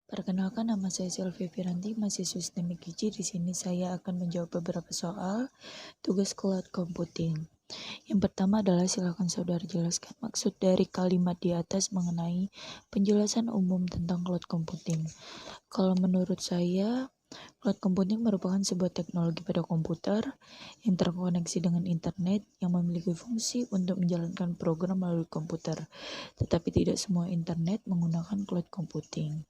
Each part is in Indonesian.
Perkenalkan, nama saya Sylvia Piranti, mahasiswa Sistemik Giji. Di sini saya akan menjawab beberapa soal tugas cloud computing. Yang pertama adalah silakan saudara jelaskan maksud dari kalimat di atas mengenai penjelasan umum tentang cloud computing. Kalau menurut saya, cloud computing merupakan sebuah teknologi pada komputer yang terkoneksi dengan internet yang memiliki fungsi untuk menjalankan program melalui komputer. Tetapi tidak semua internet menggunakan cloud computing.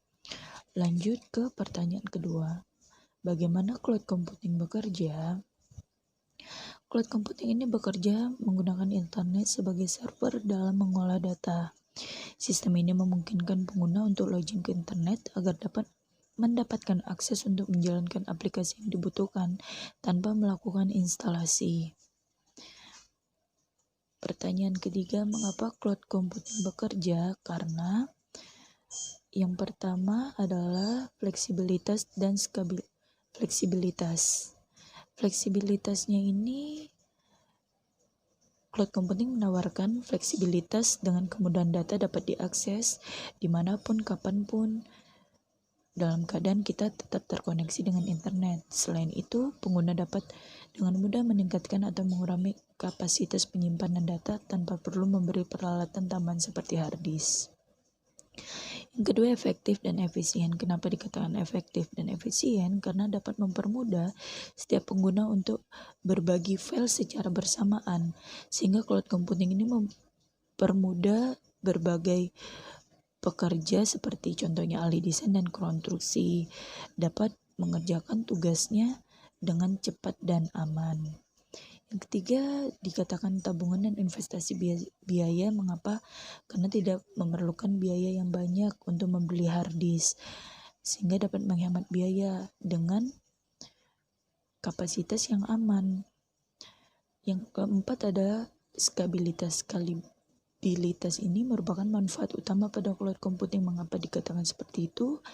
Lanjut ke pertanyaan kedua. Bagaimana cloud computing bekerja? Cloud computing ini bekerja menggunakan internet sebagai server dalam mengolah data. Sistem ini memungkinkan pengguna untuk login ke internet agar dapat mendapatkan akses untuk menjalankan aplikasi yang dibutuhkan tanpa melakukan instalasi. Pertanyaan ketiga, mengapa cloud computing bekerja? Karena yang pertama adalah fleksibilitas dan fleksibilitas. Fleksibilitasnya ini, cloud computing menawarkan fleksibilitas dengan kemudahan data dapat diakses dimanapun, kapanpun, dalam keadaan kita tetap terkoneksi dengan internet. Selain itu, pengguna dapat dengan mudah meningkatkan atau mengurangi kapasitas penyimpanan data tanpa perlu memberi peralatan tambahan seperti hard disk. Yang kedua, efektif dan efisien. Kenapa dikatakan efektif dan efisien? Karena dapat mempermudah setiap pengguna untuk berbagi file secara bersamaan, sehingga cloud computing ini mempermudah berbagai pekerja seperti contohnya ahli desain dan konstruksi dapat mengerjakan tugasnya dengan cepat dan aman. Yang ketiga, dikatakan tabungan dan investasi biaya. Mengapa? Karena tidak memerlukan biaya yang banyak untuk membeli hard disk, sehingga dapat menghemat biaya dengan kapasitas yang aman. Yang keempat ada skabilitas. Skabilitas ini merupakan manfaat utama pada cloud computing. Mengapa dikatakan seperti itu?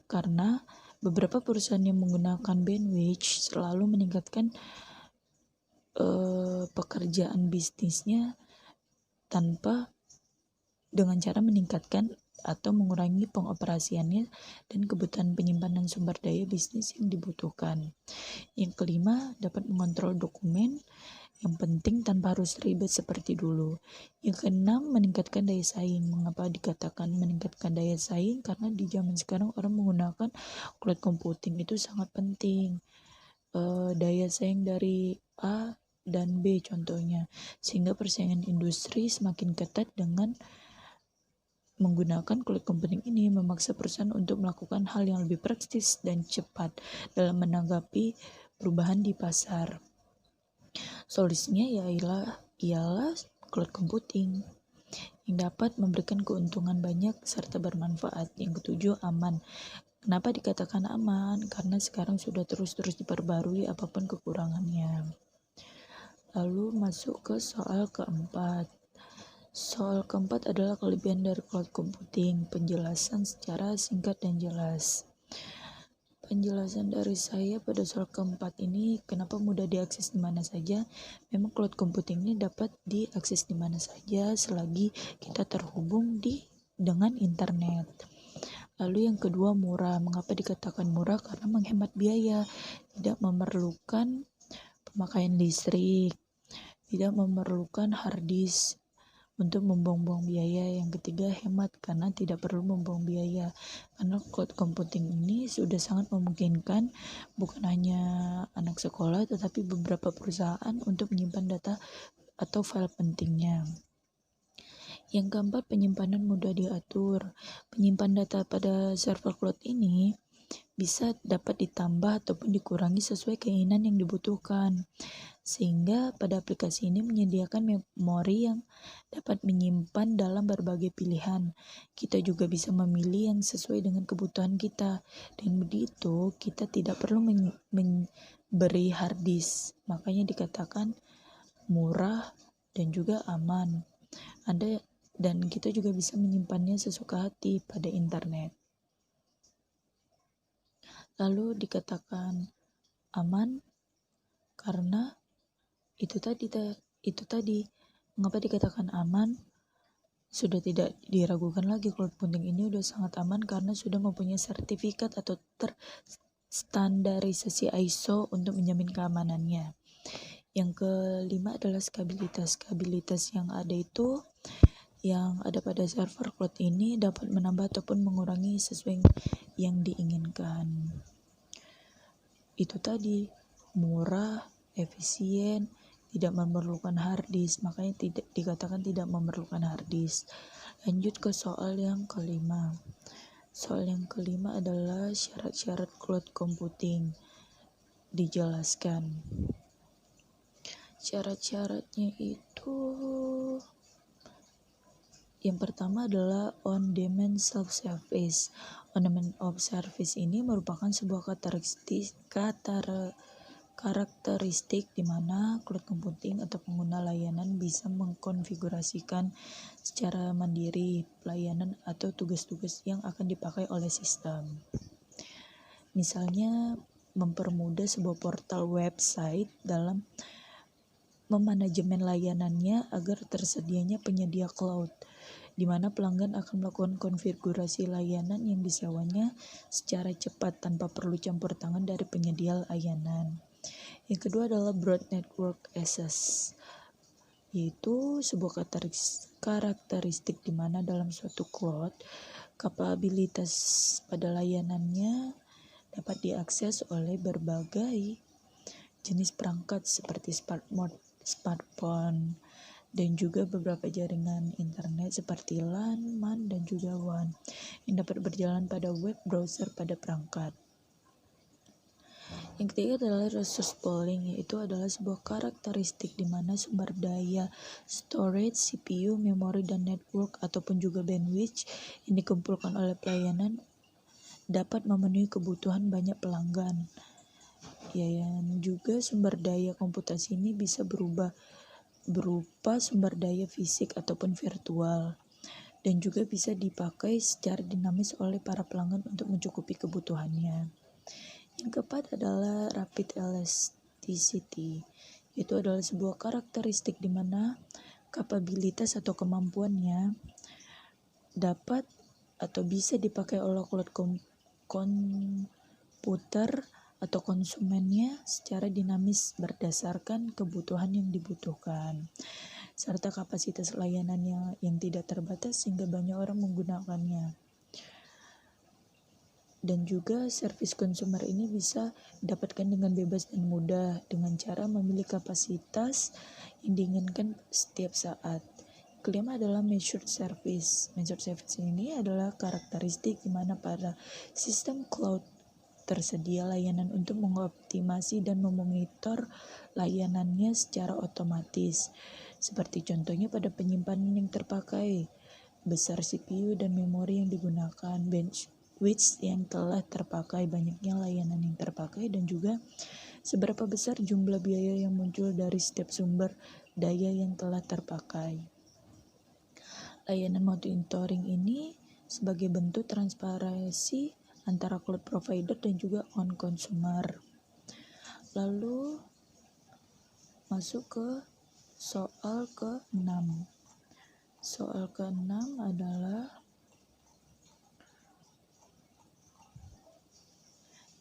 Karena beberapa perusahaan yang menggunakan bandwidth selalu meningkatkan pekerjaan bisnisnya dengan cara meningkatkan atau mengurangi pengoperasiannya dan kebutuhan penyimpanan sumber daya bisnis yang dibutuhkan. Yang kelima, dapat mengontrol dokumen yang penting tanpa harus ribet seperti dulu. Yang keenam, meningkatkan daya saing. Mengapa dikatakan meningkatkan daya saing? Karena di zaman sekarang orang menggunakan cloud computing itu sangat penting. Daya saing dari A dan B contohnya, sehingga persaingan industri semakin ketat. Dengan menggunakan cloud computing ini memaksa perusahaan untuk melakukan hal yang lebih praktis dan cepat dalam menanggapi perubahan di pasar. Solusinya ialah cloud computing yang dapat memberikan keuntungan banyak serta bermanfaat. Yang ketujuh, aman. Kenapa dikatakan aman? Karena sekarang sudah terus-terus diperbarui apapun kekurangannya. Lalu masuk ke soal keempat. Soal keempat adalah kelebihan dari cloud computing. Penjelasan secara singkat dan jelas. Penjelasan dari saya pada soal keempat ini, kenapa mudah diakses di mana saja? Memang cloud computing ini dapat diakses di mana saja selagi kita terhubung dengan internet. Lalu yang kedua, murah. Mengapa dikatakan murah? Karena menghemat biaya, tidak memerlukan pemakaian listrik, tidak memerlukan hard disk untuk membuang-buang biaya. Yang ketiga, hemat karena tidak perlu membuang biaya. Karena cloud computing ini sudah sangat memungkinkan bukan hanya anak sekolah tetapi beberapa perusahaan untuk menyimpan data atau file pentingnya. Yang keempat, penyimpanan mudah diatur. Penyimpan data pada server cloud ini dapat ditambah ataupun dikurangi sesuai keinginan yang dibutuhkan, sehingga pada aplikasi ini menyediakan memori yang dapat menyimpan dalam berbagai pilihan. Kita juga bisa memilih yang sesuai dengan kebutuhan kita, dan begitu kita tidak perlu memberi hard disk. Makanya dikatakan murah dan juga aman. Dan kita juga bisa menyimpannya sesuka hati pada internet. Lalu dikatakan aman karena itu tadi. Mengapa dikatakan aman? Sudah tidak diragukan lagi, cloud computing ini udah sangat aman karena sudah mempunyai sertifikat atau terstandarisasi ISO untuk menjamin keamanannya. Yang kelima adalah stabilitas. Stabilitas yang ada pada server cloud ini dapat menambah ataupun mengurangi sesuai yang diinginkan. Itu tadi, murah, efisien, tidak memerlukan hard disk, makanya tidak dikatakan tidak memerlukan hard disk. Lanjut ke soal yang kelima. Soal yang kelima adalah syarat-syarat cloud computing. Dijelaskan. Syarat-syaratnya itu yang pertama adalah on-demand self-service. On-demand of service ini merupakan sebuah karakteristik di mana cloud computing atau pengguna layanan bisa mengkonfigurasikan secara mandiri pelayanan atau tugas-tugas yang akan dipakai oleh sistem. Misalnya, mempermudah sebuah portal website dalam memanajemen layanannya agar tersedianya penyedia cloud, di mana pelanggan akan melakukan konfigurasi layanan yang disewanya secara cepat tanpa perlu campur tangan dari penyedia layanan. Yang kedua adalah broad network access, yaitu sebuah karakteristik di mana dalam suatu cloud, kapabilitas pada layanannya dapat diakses oleh berbagai jenis perangkat seperti smartphone, dan juga beberapa jaringan internet seperti LAN, MAN, dan juga WAN yang dapat berjalan pada web browser pada perangkat. Yang ketiga adalah resource pooling, yaitu adalah sebuah karakteristik di mana sumber daya storage, CPU, memori, dan network ataupun juga bandwidth yang dikumpulkan oleh pelayanan dapat memenuhi kebutuhan banyak pelanggan. Yang juga sumber daya komputasi ini bisa berupa sumber daya fisik ataupun virtual, dan juga bisa dipakai secara dinamis oleh para pelanggan untuk mencukupi kebutuhannya. Yang keempat adalah rapid elasticity, yaitu adalah sebuah karakteristik di mana kapabilitas atau kemampuannya dapat atau bisa dipakai oleh cloud komputer atau konsumennya secara dinamis berdasarkan kebutuhan yang dibutuhkan, serta kapasitas layanannya yang tidak terbatas sehingga banyak orang menggunakannya. Dan juga service consumer ini bisa didapatkan dengan bebas dan mudah dengan cara memilih kapasitas yang diinginkan setiap saat. Kelima adalah measured service. Measured service ini adalah karakteristik di mana pada sistem cloud tersedia layanan untuk mengoptimasi dan memonitor layanannya secara otomatis. Seperti contohnya pada penyimpanan yang terpakai, besar CPU dan memori yang digunakan, bandwidth yang telah terpakai, banyaknya layanan yang terpakai, dan juga seberapa besar jumlah biaya yang muncul dari setiap sumber daya yang telah terpakai. Layanan monitoring ini sebagai bentuk transparansi antara cloud provider dan juga on consumer. Lalu masuk ke soal ke-6. Soal ke-6 adalah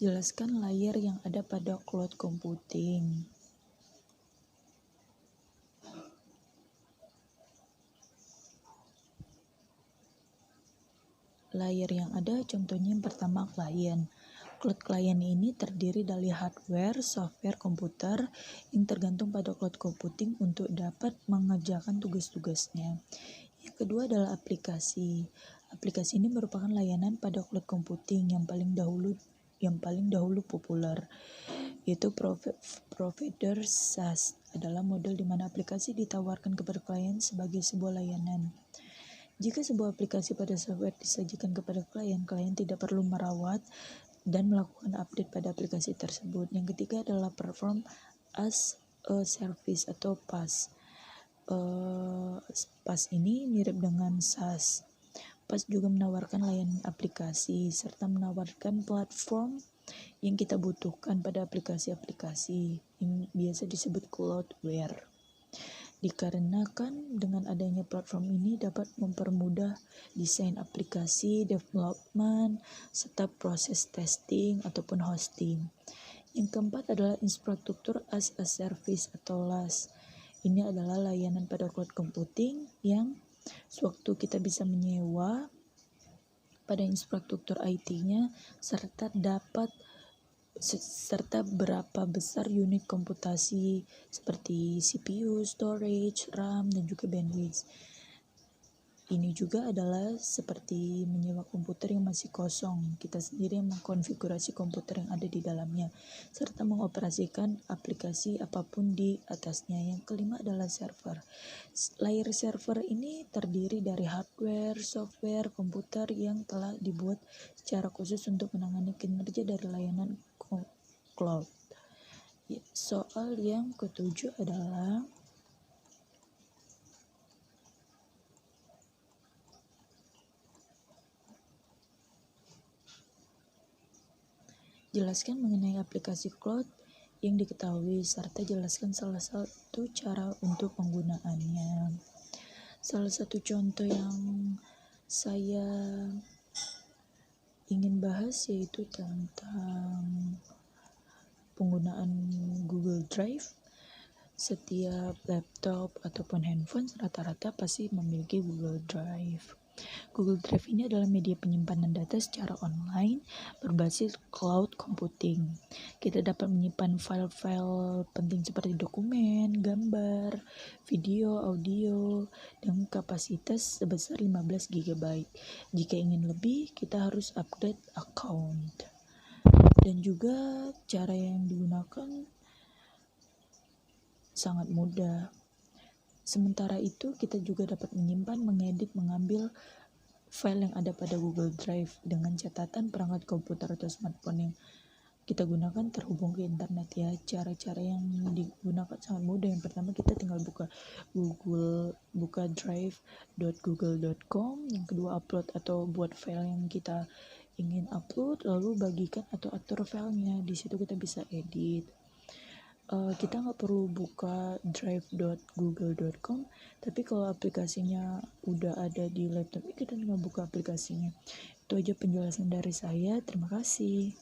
jelaskan layer yang ada pada cloud computing. Layer yang ada contohnya yang pertama client. Cloud client ini terdiri dari hardware, software komputer yang tergantung pada cloud computing untuk dapat mengerjakan tugas-tugasnya. Yang kedua adalah aplikasi. Aplikasi ini merupakan layanan pada cloud computing yang paling dahulu populer, yaitu provider SaaS adalah model di mana aplikasi ditawarkan kepada klien sebagai sebuah layanan. Jika sebuah aplikasi pada software disajikan kepada klien tidak perlu merawat dan melakukan update pada aplikasi tersebut. Yang ketiga adalah Platform as a Service atau PaaS. PaaS ini mirip dengan SaaS. PaaS juga menawarkan layanan aplikasi serta menawarkan platform yang kita butuhkan pada aplikasi-aplikasi yang biasa disebut cloudware. Dikarenakan dengan adanya platform ini dapat mempermudah desain aplikasi, development, serta proses testing ataupun hosting. Yang keempat adalah infrastruktur as a service atau LaaS. Ini adalah layanan pada cloud computing yang sewaktu kita bisa menyewa pada infrastruktur IT-nya serta berapa besar unit komputasi seperti CPU, storage, RAM, dan juga bandwidth. Ini juga adalah seperti menyewa komputer yang masih kosong. Kita sendiri yang mengkonfigurasi komputer yang ada di dalamnya, serta mengoperasikan aplikasi apapun di atasnya. Yang kelima adalah server. Layer server ini terdiri dari hardware, software, komputer yang telah dibuat secara khusus untuk menangani kinerja dari layanan cloud. Soal yang ketujuh adalah jelaskan mengenai aplikasi cloud yang diketahui serta jelaskan salah satu cara untuk penggunaannya. Salah satu contoh yang saya ingin bahas yaitu tentang penggunaan Google Drive. Setiap laptop ataupun handphone rata-rata pasti memiliki Google Drive. Google Drive ini adalah media penyimpanan data secara online berbasis cloud computing. Kita dapat menyimpan file-file penting seperti dokumen, gambar, video, audio, dengan kapasitas sebesar 15 GB. Jika ingin lebih, kita harus upgrade account. Dan juga cara yang digunakan sangat mudah. Sementara itu, kita juga dapat menyimpan, mengedit, mengambil file yang ada pada Google Drive dengan catatan perangkat komputer atau smartphone yang kita gunakan terhubung ke internet ya. Cara-cara yang digunakan sangat mudah. Yang pertama, kita tinggal buka drive.google.com. Yang kedua, upload atau buat file yang kita ingin upload, lalu bagikan atau atur filenya. Di situ kita bisa edit. Kita nggak perlu buka drive.google.com, tapi kalau aplikasinya udah ada di laptop kita tinggal buka aplikasinya. Itu aja penjelasan dari saya. Terima kasih.